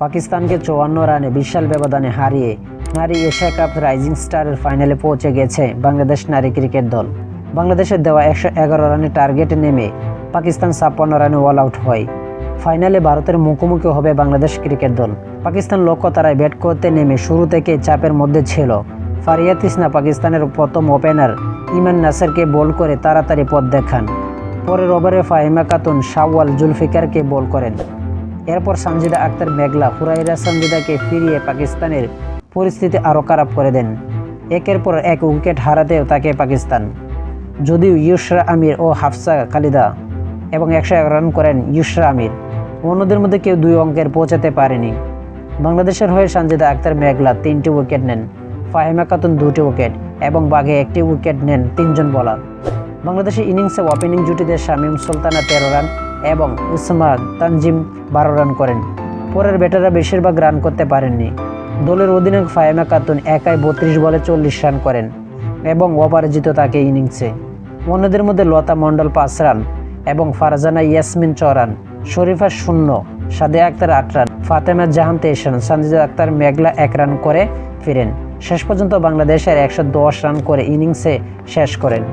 পাকিস্তানকে 54 রানে বিশাল ব্যবধানে হারিয়ে নারী এশিয়া কাপ রাইজিং স্টারের ফাইনালে পৌঁছে গেছে বাংলাদেশ নারী ক্রিকেট দল। বাংলাদেশের দেওয়া 111 রানের টার্গেটে নেমে পাকিস্তান 56 রানে অল আউট হয়। ফাইনালে ভারতের মুখোমুখি হবে বাংলাদেশ ক্রিকেট দল। পাকিস্তান লক্ষ্য তারায় ব্যাট করতে নেমে শুরু থেকে চাপের মধ্যে ছিল। ফারিয়া তৃষ্ণা পাকিস্তানের প্রথম ওপেনার ইমরান নাসিরকে বল করে তাড়াতাড়ি পথ দেখান। পরের ওভারে ফাহিমা খাতুন শাওয়াল জুলফিকারকে বল করেন। এরপর সানজিদা আক্তার মেঘলা হুরাইরা সানজিদাকে ফিরিয়ে পাকিস্তানের পরিস্থিতি আরও খারাপ করে দেন। একের পর এক উইকেট হারাতেও থাকে পাকিস্তান। যদিও ইউসরা আমির ও হাফসা খালিদা এবং 111 রান করেন ইউসরা আমির, অন্যদের মধ্যে কেউ 2 অঙ্কের পৌঁছাতে পারেনি। বাংলাদেশের হয়ে সানজিদা আক্তার মেঘলা 3টি উইকেট নেন, ফাহিমা খাতুন 2টি উইকেট এবং বাঘে 1টি উইকেট নেন 3 জন বোলার। বাংলাদেশের ইনিংসে ওপেনিং জুটিতে শামীম সুলতানা 13 রান এবং উসমা তানজিম 12 রান করেন। পরের ব্যাটাররা বেশিরভাগ রান করতে পারেননি। দলের অধিনায়ক ফাহিমা খাতুন একাই 32 বলে 40 রান করেন এবং অপরাজিত থাকে ইনিংসে। অন্যদের মধ্যে লতা মণ্ডল 5 রান এবং ফারজানা ইয়াসমিন 6 রান, শরীফা 0, সাদিয়া আক্তার 8 রান, ফাতেমা জাহান 23 রান, সানজিদা আক্তার মেঘলা 1 রান করে ফিরেন। শেষ পর্যন্ত বাংলাদেশের 110 রান করে ইনিংসে শেষ করেন।